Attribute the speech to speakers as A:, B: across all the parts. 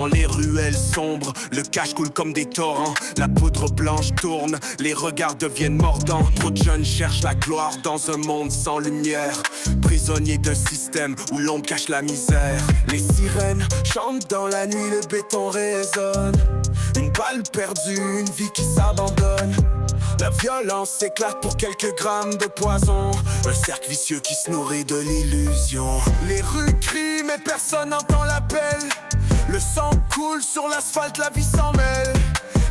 A: Dans les ruelles sombres, le cash coule comme des torrents. La poudre blanche tourne, les regards deviennent mordants. Trop de jeunes cherchent la gloire dans un monde sans lumière. Prisonniers d'un système où l'ombre cache la misère. Les sirènes chantent dans la nuit, le béton résonne. Une balle perdue, une vie qui s'abandonne. La violence éclate pour quelques grammes de poison. Un cercle vicieux qui se nourrit de l'illusion. Les rues crient mais personne n'entend l'appel. Le sang coule sur l'asphalte, la vie s'en mêle.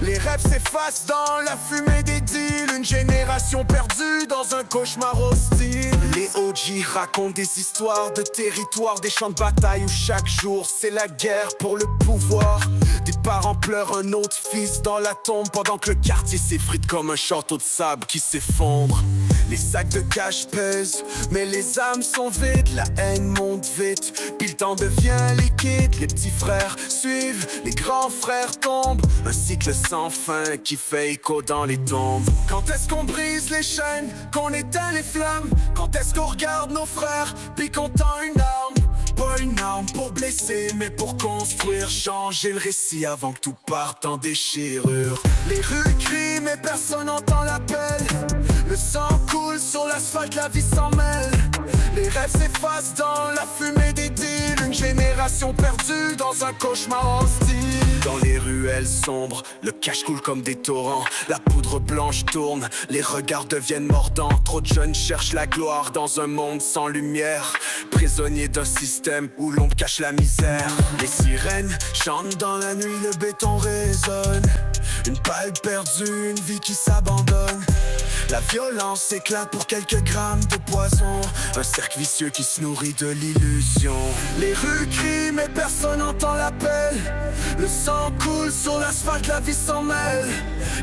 A: Les rêves s'effacent dans la fumée des deals. Une génération perdue dans un cauchemar hostile. Les OG racontent des histoires de territoire, des champs de bataille où chaque jour c'est la guerre pour le pouvoir. Des parents pleurent un autre fils dans la tombe pendant que le quartier s'effrite comme un château de sable qui s'effondre. Les sacs de cash pèsent, mais les âmes sont vides. La haine monte vite, puis le temps devient liquide. Les petits frères suivent, les grands frères tombent. Un cycle sans fin qui fait écho dans les tombes. Quand est-ce qu'on brise les chaînes, qu'on éteint les flammes? Quand est-ce qu'on regarde nos frères, puis qu'on tend une arme? Pas une arme pour blesser, mais pour construire. Changer le récit avant que tout parte en déchirure. Les rues crient, mais personne n'entend l'appel. Le sang coule sur l'asphalte, la vie s'en mêle. Les rêves s'effacent dans la fumée des deals. Une génération perdue dans un cauchemar hostile. Dans les ruelles sombres, le cash coule comme des torrents. La poudre blanche tourne, les regards deviennent mordants. Trop de jeunes cherchent la gloire dans un monde sans lumière. Prisonniers d'un système où l'ombre cache la misère. Les sirènes chantent dans la nuit, le béton résonne. Une balle perdue, une vie qui s'abandonne. La violence éclate pour quelques grammes de poison. Un cercle vicieux qui se nourrit de l'illusion. Les rues crient mais personne n'entend l'appel. Le sang coule sur l'asphalte, la vie s'en mêle.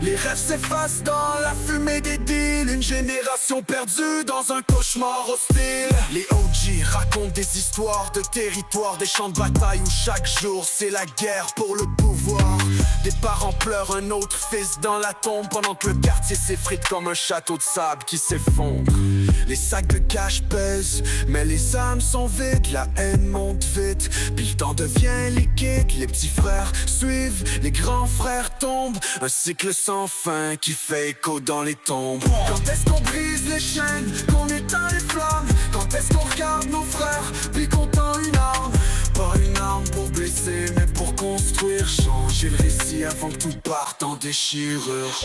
A: Les rêves s'effacent dans la fumée des deals. Une génération perdue dans un cauchemar hostile. Les OG racontent des histoires de territoire, des champs de bataille où chaque jour c'est la guerre pour le pouvoir. Des parents pleurent un autre fils dans la tombe pendant que le quartier s'effrite comme un château de sable qui s'effondre. Les sacs de cash pèsent, mais les âmes sont vides. La haine monte vite, puis le temps devient liquide. Les petits frères suivent, les grands frères tombent. Un cycle sans fin qui fait écho dans les tombes. Quand est-ce qu'on brise les chaînes, qu'on éteint les flammes? Quand est-ce qu'on regarde nos frères, puis qu'on tend une arme? Pas une arme pour blesser, mais pour construire. Changer le récit avant que tout parte en déchirure.